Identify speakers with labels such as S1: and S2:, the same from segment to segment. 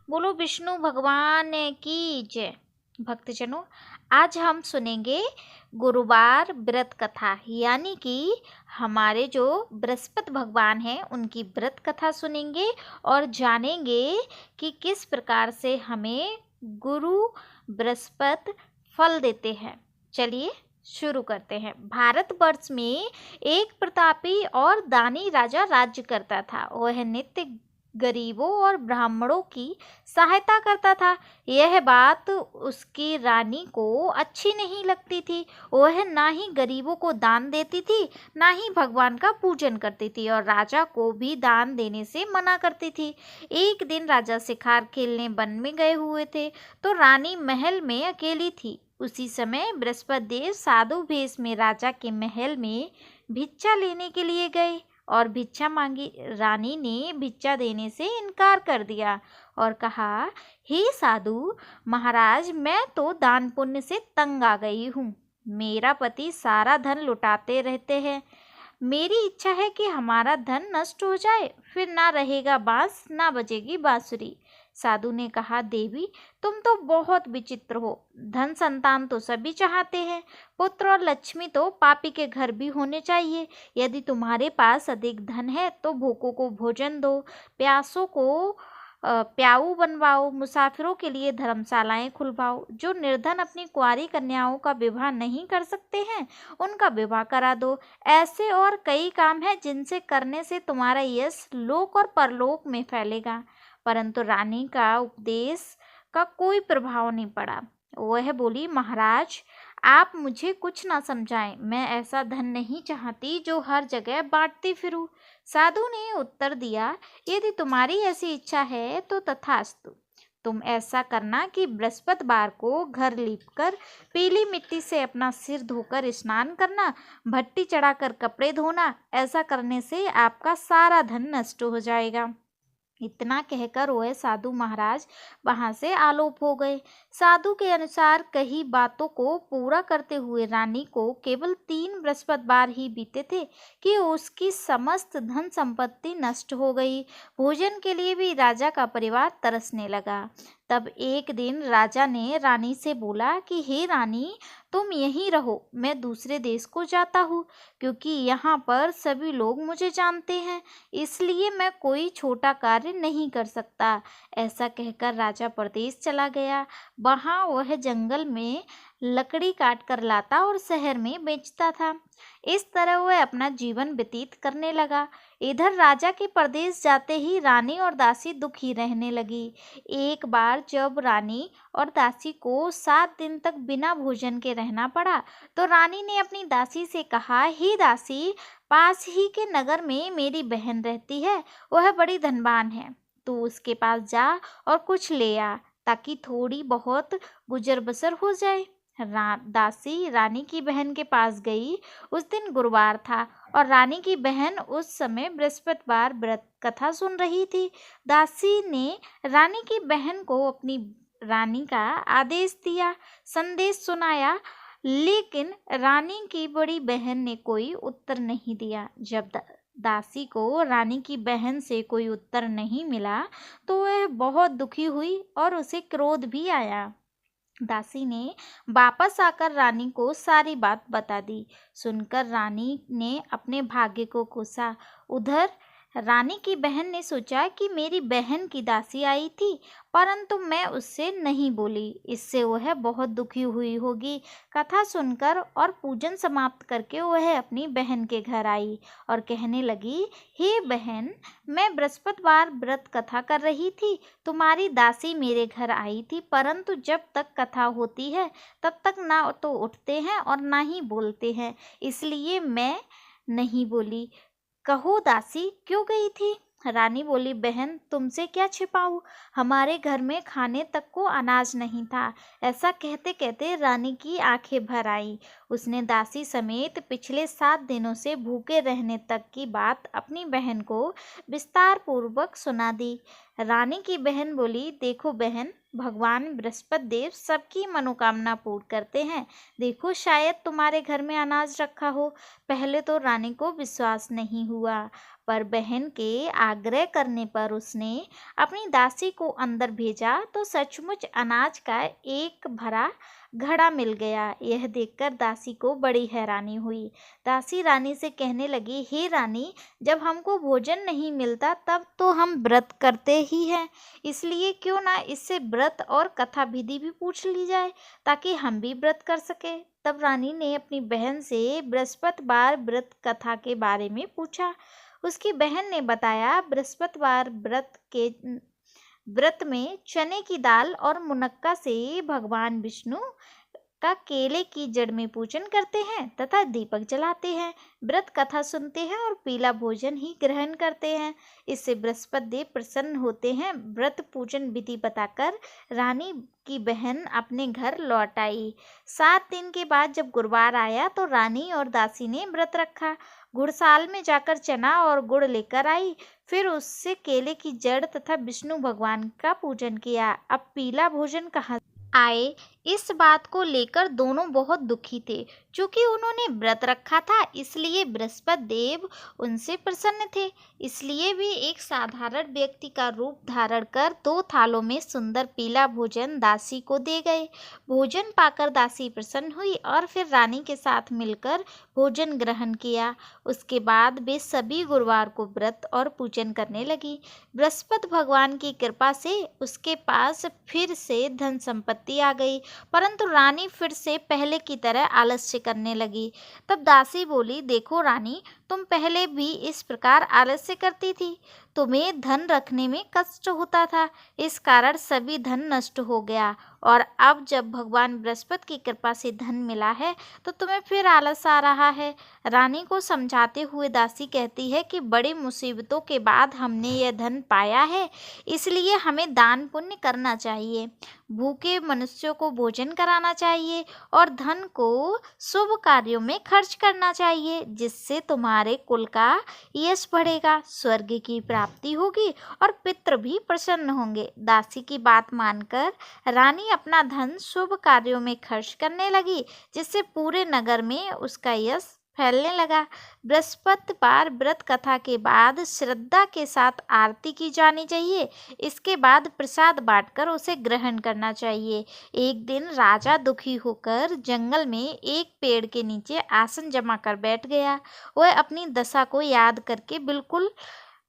S1: बोलो विष्णु भगवान की जय। भक्तजनों, आज हम सुनेंगे गुरुवार व्रत कथा, यानी कि हमारे जो बृहस्पति भगवान हैं उनकी व्रत कथा सुनेंगे और जानेंगे कि किस प्रकार से हमें गुरु बृहस्पति फल देते हैं। चलिए शुरू करते हैं। भारतवर्ष में एक प्रतापी और दानी राजा राज्य करता था। वह नित्य गरीबों और ब्राह्मणों की सहायता करता था। यह बात उसकी रानी को अच्छी नहीं लगती थी। वह ना ही गरीबों को दान देती थी, ना ही भगवान का पूजन करती थी और राजा को भी दान देने से मना करती थी। एक दिन राजा शिकार खेलने वन में गए हुए थे, तो रानी महल में अकेली थी। उसी समय बृहस्पति देव साधु भेष में राजा के महल में भिक्षा लेने के लिए गए और भिक्षा मांगी। रानी ने भिक्षा देने से इनकार कर दिया और कहा, हे साधु महाराज, मैं तो दान पुण्य से तंग आ गई हूँ। मेरा पति सारा धन लुटाते रहते हैं। मेरी इच्छा है कि हमारा धन नष्ट हो जाए, फिर ना रहेगा बांस ना बजेगी बांसुरी। साधु ने कहा, देवी तुम तो बहुत विचित्र हो। धन संतान तो सभी चाहते हैं, पुत्र और लक्ष्मी तो पापी के घर भी होने चाहिए। यदि तुम्हारे पास अधिक धन है तो भूखों को भोजन दो, प्यासों को प्याऊ बनवाओ, मुसाफिरों के लिए धर्मशालाएं खुलवाओ। जो निर्धन अपनी कुंवारी कन्याओं का विवाह नहीं कर सकते हैं उनका विवाह करा दो। ऐसे और कई काम हैं जिनसे करने से तुम्हारा यश लोक और परलोक में फैलेगा। परंतु रानी का उपदेश का कोई प्रभाव नहीं पड़ा। वह बोली, महाराज आप मुझे कुछ ना समझाएं। मैं ऐसा धन नहीं चाहती जो हर जगह बांटती फिरूं। साधु ने उत्तर दिया, यदि तुम्हारी ऐसी इच्छा है तो तथास्तु। तुम ऐसा करना कि बृहस्पतिवार को घर लीपकर पीली मिट्टी से अपना सिर धोकर स्नान करना, भट्टी चढ़ाकर कपड़े धोना। ऐसा करने से आपका सारा धन नष्ट हो जाएगा। इतना कहकर वह साधु महाराज वहां से आलोप हो गए। साधु के अनुसार कही बातों को पूरा करते हुए रानी को केवल 3 बृहस्पतिवार ही बीते थे कि उसकी समस्त धन संपत्ति नष्ट हो गई। भोजन के लिए भी राजा का परिवार तरसने लगा। तब एक दिन राजा ने रानी से बोला कि हे रानी, तुम यहीं रहो, मैं दूसरे देश को जाता हूँ, क्योंकि यहाँ पर सभी लोग मुझे जानते हैं, इसलिए मैं कोई छोटा कार्य नहीं कर सकता। ऐसा कहकर राजा परदेश चला गया। वहाँ वह जंगल में लकड़ी काट कर लाता और शहर में बेचता था। इस तरह वह अपना जीवन व्यतीत करने लगा। इधर राजा के परदेश जाते ही रानी और दासी दुखी रहने लगी। एक बार जब रानी और दासी को 7 दिन तक बिना भोजन के रहना पड़ा, तो रानी ने अपनी दासी से कहा, हे दासी, पास ही के नगर में मेरी बहन रहती है, वह बड़ी धनवान है। तू उसके पास जा और कुछ ले आ, ताकि थोड़ी बहुत गुजर बसर हो जाए। दासी रानी की बहन के पास गई। उस दिन गुरुवार था और रानी की बहन उस समय बृहस्पतिवार व्रत कथा सुन रही थी। दासी ने रानी की बहन को अपनी रानी का आदेश दिया, संदेश सुनाया, लेकिन रानी की बड़ी बहन ने कोई उत्तर नहीं दिया। जब दासी को रानी की बहन से कोई उत्तर नहीं मिला तो वह बहुत दुखी हुई और उसे क्रोध भी आया। दासी ने वापस आकर रानी को सारी बात बता दी। सुनकर रानी ने अपने भाग्य को कोसा। उधर रानी की बहन ने सोचा कि मेरी बहन की दासी आई थी, परंतु मैं उससे नहीं बोली, इससे वह बहुत दुखी हुई होगी। कथा सुनकर और पूजन समाप्त करके वह अपनी बहन के घर आई और कहने लगी, हे बहन, मैं बृहस्पतिवार व्रत कथा कर रही थी, तुम्हारी दासी मेरे घर आई थी, परंतु जब तक कथा होती है तब तक ना तो उठते हैं और ना ही बोलते हैं, इसलिए मैं नहीं बोली। कहो दासी क्यों गई थी? रानी बोली, बहन तुमसे क्या छिपाऊं, हमारे घर में खाने तक को अनाज नहीं था। ऐसा कहते कहते रानी की आंखें भर आई। उसने दासी समेत पिछले 7 दिनों से भूखे रहने तक की बात अपनी बहन को विस्तार पूर्वक सुना दी। रानी की बहन बोली, देखो बहन, भगवान बृहस्पति देव सबकी मनोकामना पूर्ण करते हैं। देखो शायद तुम्हारे घर में अनाज रखा हो। पहले तो रानी को विश्वास नहीं हुआ, पर बहन के आग्रह करने पर उसने अपनी दासी को अंदर भेजा तो सचमुच अनाज का एक भरा घड़ा मिल गया। यह देखकर दासी को बड़ी हैरानी हुई। दासी रानी से कहने लगी, हे रानी, जब हमको भोजन नहीं मिलता तब तो हम व्रत करते ही हैं, इसलिए क्यों ना इससे व्रत और कथा विधि भी पूछ ली जाए ताकि हम भी व्रत कर सके। तब रानी ने अपनी बहन से बृहस्पतिवार व्रत कथा के बारे में पूछा। उसकी बहन ने बताया, बृहस्पतिवार व्रत में चने की दाल और मुनक्का से भगवान विष्णु का केले की जड़ में पूजन करते हैं तथा दीपक जलाते हैं, व्रत कथा सुनते हैं और पीला भोजन ही ग्रहण करते हैं। इससे बृहस्पति देव प्रसन्न होते हैं। व्रत पूजन विधि बताकर रानी की बहन अपने घर लौट आई। 7 दिन के बाद जब गुरुवार आया तो रानी और दासी ने व्रत रखा। गुड़साल में जाकर चना और गुड़ लेकर आई, फिर उससे केले की जड़ तथा विष्णु भगवान का पूजन किया। अब पीला भोजन कहाँ आए, इस बात को लेकर दोनों बहुत दुखी थे। चूँकि उन्होंने व्रत रखा था इसलिए बृहस्पति देव उनसे प्रसन्न थे, इसलिए भी एक साधारण व्यक्ति का रूप धारण कर 2 थालों में सुंदर पीला भोजन दासी को दे गए। भोजन पाकर दासी प्रसन्न हुई और फिर रानी के साथ मिलकर भोजन ग्रहण किया। उसके बाद वे सभी गुरुवार को व्रत और पूजन करने लगी। बृहस्पति भगवान की कृपा से उसके पास फिर से धन संपत्ति आ गई, परंतु रानी फिर से पहले की तरह आलस्य करने लगी। तब दासी बोली, देखो रानी, तुम पहले भी इस प्रकार आलस्य करती थी, तुम्हें धन रखने में कष्ट होता था, इस कारण सभी धन नष्ट हो गया, और अब जब भगवान बृहस्पति की कृपा से धन मिला है तो तुम्हें फिर आलस आ रहा है। रानी को समझाते हुए दासी कहती है कि बड़ी मुसीबतों के बाद हमने यह धन पाया है, इसलिए हमें दान पुण्य करना चाहिए, भूखे मनुष्यों को भोजन कराना चाहिए और धन को शुभ कार्यों में खर्च करना चाहिए, जिससे तुम्हारे कुल का यश बढ़ेगा, स्वर्ग की प्राप्ति होगी और पितृ भी प्रसन्न होंगे। दासी की बात मानकर रानी अपना धन शुभ कार्यों में खर्च करने लगी, जिससे पूरे नगर में उसका यश फैलने लगा। बृहस्पतिवार व्रत कथा के बाद श्रद्धा के साथ आरती की जानी चाहिए। इसके बाद प्रसाद बांटकर उसे ग्रहण करना चाहिए। एक दिन राजा दुखी होकर जंगल में एक पेड़ के नीचे आसन जमा कर बैठ गया। वह अपनी दशा को याद करके बिल्कुल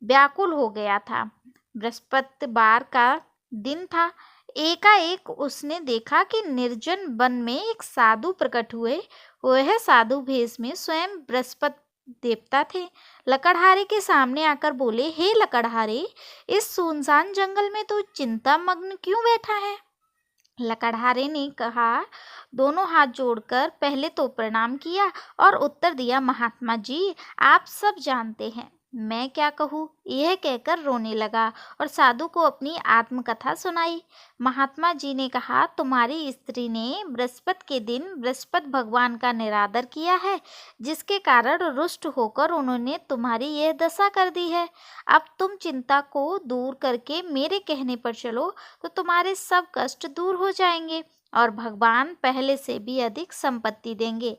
S1: व्याकुल हो गया था। बृहस्पतिवार का दिन था। एकाएक उसने देखा कि निर्जन वन में एक साधु प्रकट हुए। वह साधु भेष में स्वयं बृहस्पति देवता थे। लकड़हारे के सामने आकर बोले, हे लकड़हारे, इस सुनसान जंगल में तू चिंता मग्न क्यों बैठा है? लकड़हारे ने कहा, दोनों हाथ जोड़कर पहले तो प्रणाम किया और उत्तर दिया, महात्मा जी, आप सब जानते हैं, मैं क्या कहूँ। यह कहकर रोने लगा और साधु को अपनी आत्मकथा सुनाई। महात्मा जी ने कहा, तुम्हारी स्त्री ने बृहस्पति के दिन बृहस्पति भगवान का निरादर किया है, जिसके कारण रुष्ट होकर उन्होंने तुम्हारी यह दशा कर दी है। अब तुम चिंता को दूर करके मेरे कहने पर चलो तो तुम्हारे सब कष्ट दूर हो जाएंगे और भगवान पहले से भी अधिक संपत्ति देंगे।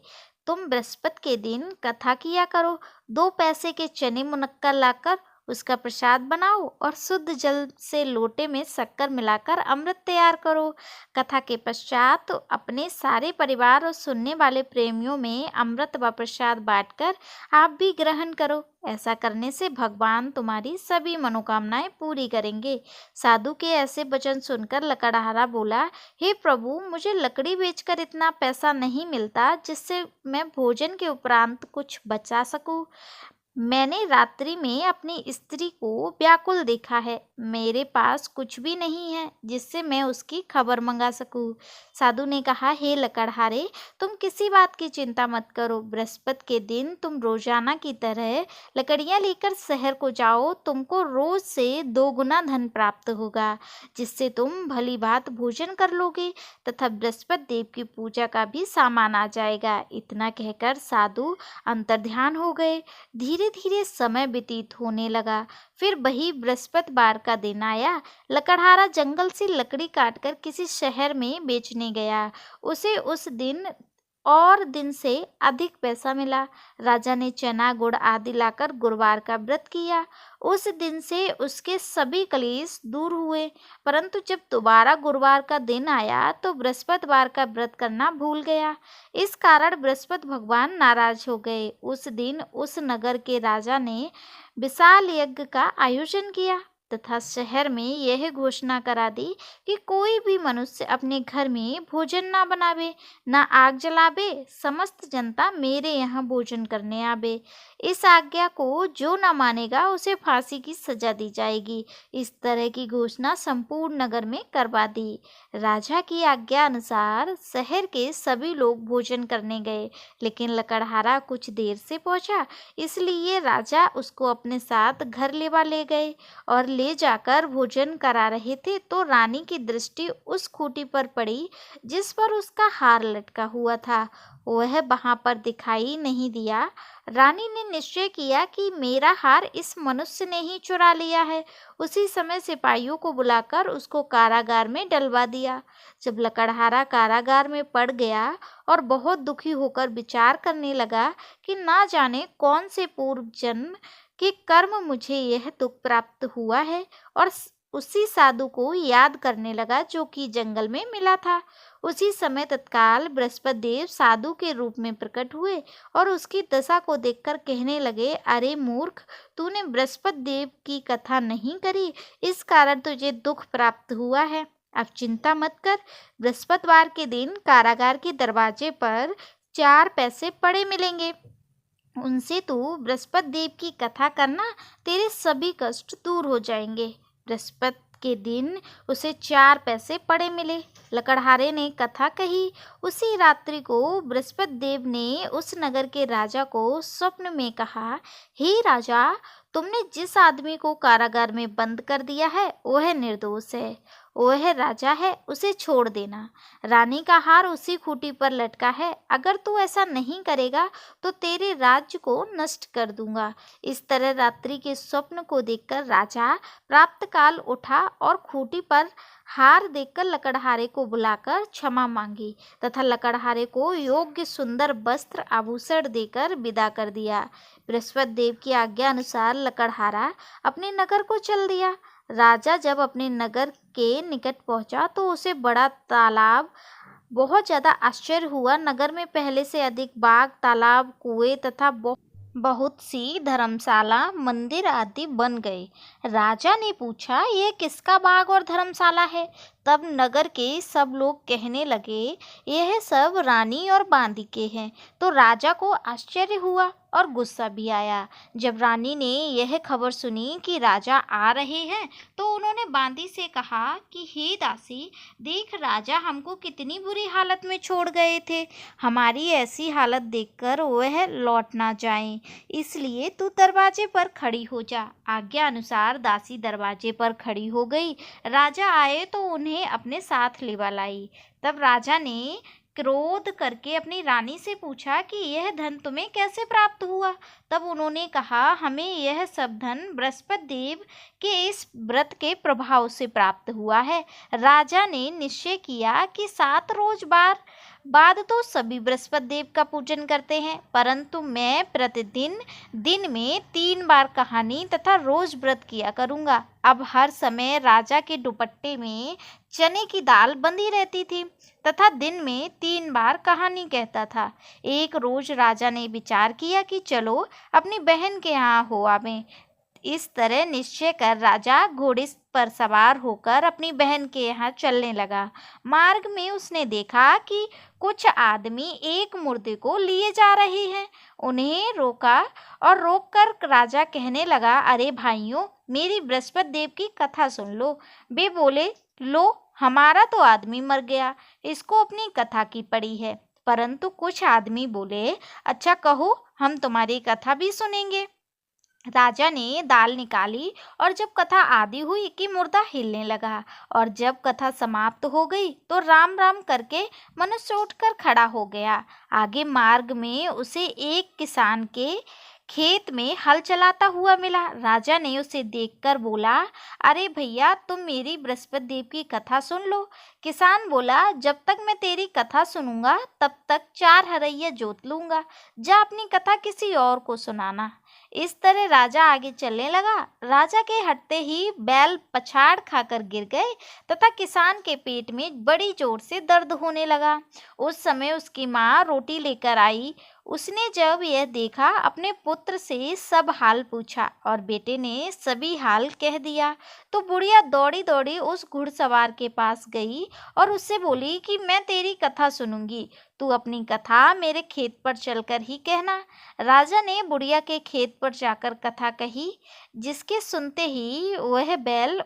S1: तुम बृहस्पति के दिन कथा किया करो, 2 पैसे के चने मुनक्का लाकर उसका प्रसाद बनाओ और शुद्ध जल से लोटे में शक्कर मिलाकर अमृत तैयार करो। कथा के पश्चात अपने सारे परिवार और सुनने वाले प्रेमियों में अमृत व प्रसाद बांटकर आप भी ग्रहण करो। ऐसा करने से भगवान तुम्हारी सभी मनोकामनाएं पूरी करेंगे। साधु के ऐसे वचन सुनकर लकड़हारा बोला, हे प्रभु, मुझे लकड़ी बेचकर इतना पैसा नहीं मिलता जिससे मैं भोजन के उपरांत कुछ बचा सकूं। मैंने रात्रि में अपनी स्त्री को व्याकुल देखा है, मेरे पास कुछ भी नहीं है जिससे मैं उसकी खबर मंगा सकूं। साधु ने कहा, हे लकड़हारे, तुम किसी बात की चिंता मत करो। बृहस्पति के दिन तुम रोजाना की तरह लकड़ियां लेकर शहर को जाओ, तुमको रोज से 2 गुना धन प्राप्त होगा, जिससे तुम भली भांत भोजन कर लोगे तथा बृहस्पति देव की पूजा का भी सामान आ जाएगा। इतना कहकर साधु अंतर्ध्यान हो गए। धीरे धीरे धीरे समय व्यतीत होने लगा। फिर वही बृहस्पतिवार का दिन आया। लकड़हारा जंगल से लकड़ी काटकर किसी शहर में बेचने गया। उसे उस दिन और दिन से अधिक पैसा मिला। राजा ने चना गुड़ आदि लाकर गुरुवार का व्रत किया। उस दिन से उसके सभी क्लेश दूर हुए। परंतु जब दोबारा गुरुवार का दिन आया तो बृहस्पतिवार का व्रत करना भूल गया। इस कारण बृहस्पति भगवान नाराज हो गए। उस दिन उस नगर के राजा ने विशाल यज्ञ का आयोजन किया तथा शहर में यह घोषणा करा दी कि कोई भी मनुष्य अपने घर में भोजन ना बनावे, ना आग जलावे। समस्त जनता मेरे यहाँ भोजन करने आवे। इस आज्ञा को जो न मानेगा उसे फांसी की सजा दी जाएगी। इस तरह की घोषणा संपूर्ण नगर में करवा दी। राजा की आज्ञा अनुसार शहर के सभी लोग भोजन करने गए, लेकिन लकड़हारा कुछ देर से पहुंचा, इसलिए राजा उसको अपने साथ घर लेवा ले गए और ले जाकर भोजन करा रहे थे तो रानी की दृष्टि उस खूंटी पर पड़ी जिस पर उसका हार लटका हुआ था। वह वहां पर दिखाई नहीं दिया। रानी ने निश्चय किया कि मेरा हार इस मनुष्य ने ही चुरा लिया है। उसी समय सिपाहियों को बुलाकर उसको कारागार में डलवा दिया। जब लकड़हारा कारागार में पड़ गया और बहुत दुखी होकर विचार करने लगा कि ना जाने कौन से पूर्व जन्म कि कर्म मुझे यह दुख प्राप्त हुआ है, और उसी साधु को याद करने लगा जो कि जंगल में मिला था। उसी समय तत्काल बृहस्पति देव साधु के रूप में प्रकट हुए और उसकी दशा को देखकर कहने लगे, अरे मूर्ख, तूने बृहस्पति देव की कथा नहीं करी, इस कारण तुझे दुख प्राप्त हुआ है। अब चिंता मत कर। बृहस्पतिवार के दिन कारागार के दरवाजे पर 4 पैसे पड़े मिलेंगे। उनसे तू बृहस्पति देव की कथा करना, तेरे सभी कष्ट दूर हो जाएंगे। बृहस्पति के दिन उसे 4 पैसे पड़े मिले। लकड़हारे ने कथा कही। उसी रात्रि को बृहस्पति देव ने उस नगर के राजा को स्वप्न में कहा, हे राजा, तुमने जिस आदमी को कारागार में बंद कर दिया है वह निर्दोष है, वह राजा है, उसे छोड़ देना। रानी का हार उसी खूंटी पर लटका है। अगर तू ऐसा नहीं करेगा तो तेरे राज्य को नष्ट कर दूंगा। इस तरह रात्रि के स्वप्न को देखकर राजा प्राप्त काल उठा और खूंटी पर हार देखकर लकड़हारे को बुलाकर क्षमा मांगी तथा लकड़हारे को योग्य सुंदर वस्त्र आभूषण देकर विदा कर दिया। बृहस्पति देव की आज्ञा अनुसार लकड़हारा अपने नगर को चल दिया। राजा जब अपने नगर के निकट पहुंचा तो उसे बड़ा तालाब बहुत ज्यादा आश्चर्य हुआ। नगर में पहले से अधिक बाग, तालाब, कुएं तथा बहुत सी धर्मशाला, मंदिर आदि बन गए। राजा ने पूछा, यह किसका बाग और धर्मशाला है? तब नगर के सब लोग कहने लगे, यह सब रानी और बांदी के हैं। तो राजा को आश्चर्य हुआ और गुस्सा भी आया। जब रानी ने यह खबर सुनी कि राजा आ रहे हैं तो उन्होंने बांदी से कहा कि हे दासी, देख राजा हमको कितनी बुरी हालत में छोड़ गए थे। हमारी ऐसी हालत देखकर वह लौट ना जाएं, इसलिए तू दरवाजे पर खड़ी हो जा। आज्ञा अनुसार दासी दरवाजे पर खड़ी हो गई। राजा आए तो उन्हें अपने साथ लेवा लाई। तब राजा ने क्रोध करके अपनी रानी से पूछा कि यह धन तुम्हें कैसे प्राप्त हुआ? तब उन्होंने कहा, हमें यह सब धन बृहस्पति देव के इस व्रत के प्रभाव से प्राप्त हुआ है। राजा ने निश्चय किया कि 7 रोज बाद तो सभी बृहस्पति देव का पूजन करते हैं, परंतु मैं प्रतिदिन दिन में 3 बार कहानी तथा रोज व्रत किया करूँगा। अब हर समय राजा के दुपट्टे में चने की दाल बंधी रहती थी तथा दिन में 3 बार कहानी कहता था। एक रोज राजा ने विचार किया कि चलो अपनी बहन के यहाँ हो आवें। इस तरह निश्चय कर राजा घोड़े पर सवार होकर अपनी बहन के यहाँ चलने लगा। मार्ग में उसने देखा कि कुछ आदमी एक मुर्दे को लिए जा रहे हैं। उन्हें रोका और रोककर राजा कहने लगा, अरे भाइयों, मेरी बृहस्पति देव की कथा सुन लो। वे बोले, लो, हमारा तो आदमी मर गया, इसको अपनी कथा की पड़ी है। परंतु कुछ आदमी बोले, अच्छा कहो, हम तुम्हारी कथा भी सुनेंगे। राजा ने दाल निकाली और जब कथा आदि हुई कि मुर्दा हिलने लगा, और जब कथा समाप्त हो गई तो राम राम करके मनुष्य उठकर खड़ा हो गया। आगे मार्ग में उसे एक किसान के खेत में हल चलाता हुआ मिला। राजा ने उसे देखकर बोला, अरे भैया, तुम मेरी बृहस्पति देव की कथा सुन लो। किसान बोला, जब तक मैं तेरी कथा सुनूंगा तब तक 4 हरैया जोत लूंगा। जा अपनी कथा किसी और को सुनाना। इस तरह राजा आगे चलने लगा। राजा के हटते ही बैल पछाड़ खाकर गिर गए तथा किसान के पेट में बड़ी जोर से दर्द होने लगा। उस समय उसकी माँ रोटी लेकर आई। उसने जब यह देखा, अपने पुत्र से सब हाल पूछा और बेटे ने सभी हाल कह दिया। तो बुढ़िया दौड़ी दौड़ी उस घुड़सवार के पास गई और उससे बोली कि मैं तेरी कथा सुनूंगी, तू अपनी कथा मेरे खेत पर चलकर ही कहना। राजा ने बुढ़िया के खेत पर जाकर कथा कही, जिसके सुनते ही वह बैल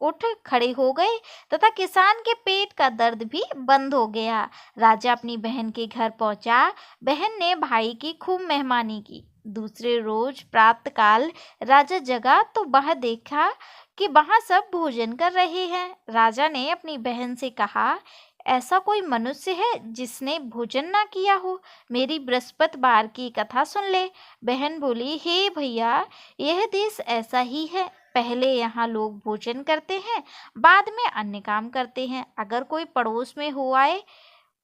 S1: उठ खड़े हो गए तथा किसान के पेट का दर्द भी बंद हो गया। राजा अपनी बहन के घर पहुंचा। बहन ने भाई की खूब मेहमानी की। दूसरे रोज प्रातःकाल राजा जगा तो वह देखा कि वहां सब भोजन कर रहे हैं। राजा ने अपनी बहन से कहा, ऐसा कोई मनुष्य है जिसने भोजन ना किया हो? मेरी बृहस्पतिवार की कथा सुन ले। बहन बोली, हे भैया, यह देश ऐसा ही है। पहले यहाँ लोग भोजन करते हैं, बाद में अन्य काम करते हैं। अगर कोई पड़ोस में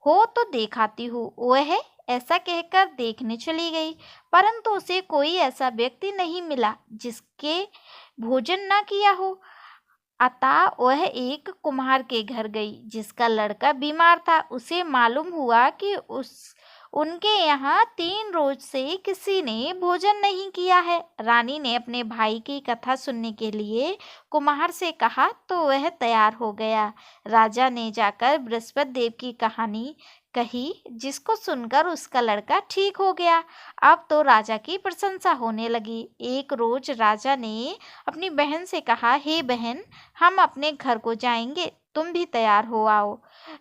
S1: हो तो देखाती हूँ। वह ऐसा कहकर देखने चली गई, परंतु उसे कोई ऐसा व्यक्ति नहीं मिला जिसके भोजन न किया हो। अतः वह एक कुम्हार के घर गई, जिसका लड़का बीमार था। उसे मालूम हुआ कि उनके यहाँ 3 रोज से किसी ने भोजन नहीं किया है। रानी ने अपने भाई की कथा सुनने के लिए कुम्हार से कहा तो वह तैयार हो गया। राजा ने जाकर बृहस्पति देव की कहानी कही, जिसको सुनकर उसका लड़का ठीक हो गया। अब तो राजा की प्रशंसा होने लगी। एक रोज राजा ने अपनी बहन से कहा, हे बहन, हम अपने घर को जाएंगे, तुम भी तैयार हो आओ।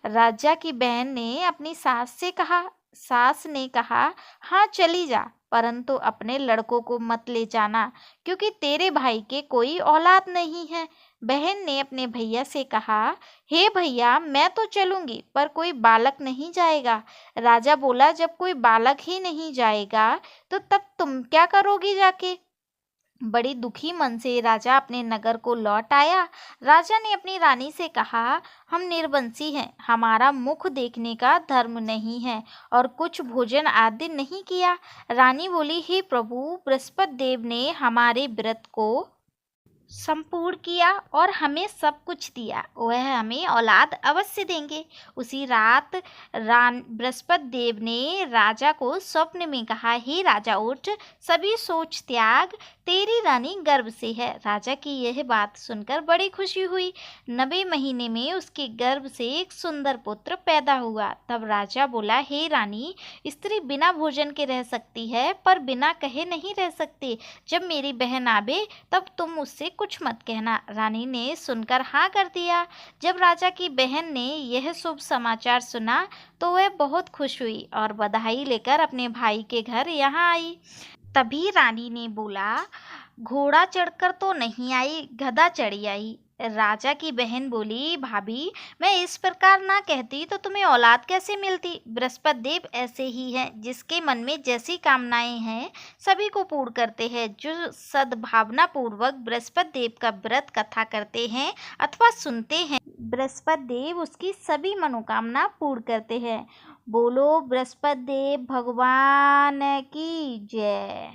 S1: राजा की बहन ने अपनी सास से कहा। सास ने कहा, हाँ चली जा, परंतु अपने लड़कों को मत ले जाना, क्योंकि तेरे भाई के कोई औलाद नहीं है। बहन ने अपने भैया से कहा, हे भैया, मैं तो चलूंगी, पर कोई बालक नहीं जाएगा। राजा बोला, जब कोई बालक ही नहीं जाएगा तो तब तुम क्या करोगी जाके? बड़ी दुखी मन से राजा अपने नगर को लौट आया। राजा ने अपनी रानी से कहा, हम निर्वंशी हैं, हमारा मुख देखने का धर्म नहीं है और कुछ भोजन आदि नहीं किया। रानी बोली, हे प्रभु, बृहस्पति देव ने हमारे व्रत को संपूर्ण किया और हमें सब कुछ दिया, वह हमें औलाद अवश्य देंगे। उसी रात बृहस्पति देव ने राजा को स्वप्न में कहा, हे राजा, उठ, सभी सोच त्याग, तेरी रानी गर्भ से है। राजा की यह बात सुनकर बड़ी खुशी हुई। 9वें महीने में उसके गर्भ से एक सुंदर पुत्र पैदा हुआ। तब राजा बोला, हे रानी, स्त्री बिना भोजन के रह सकती है, पर बिना कहे नहीं रह सकती। जब मेरी बहन आवे तब तुम उससे कुछ मत कहना। रानी ने सुनकर हाँ कर दिया। जब राजा की बहन ने यह शुभ समाचार सुना तो वह बहुत खुश हुई और बधाई लेकर अपने भाई के घर यहाँ आई। तभी रानी ने बोला, घोड़ा चढ़कर तो नहीं आई, गधा चढ़ी आई। राजा की बहन बोली, भाभी, मैं इस प्रकार ना कहती तो तुम्हें औलाद कैसे मिलती? बृहस्पति देव ऐसे ही हैं, जिसके मन में जैसी कामनाएं हैं सभी को पूर्ण करते हैं। जो सद्भावना पूर्वक बृहस्पति देव का व्रत कथा करते हैं अथवा सुनते हैं, बृहस्पति देव उसकी सभी मनोकामना पूर्ण करते हैं। बोलो बृहस्पति देव भगवान की जय।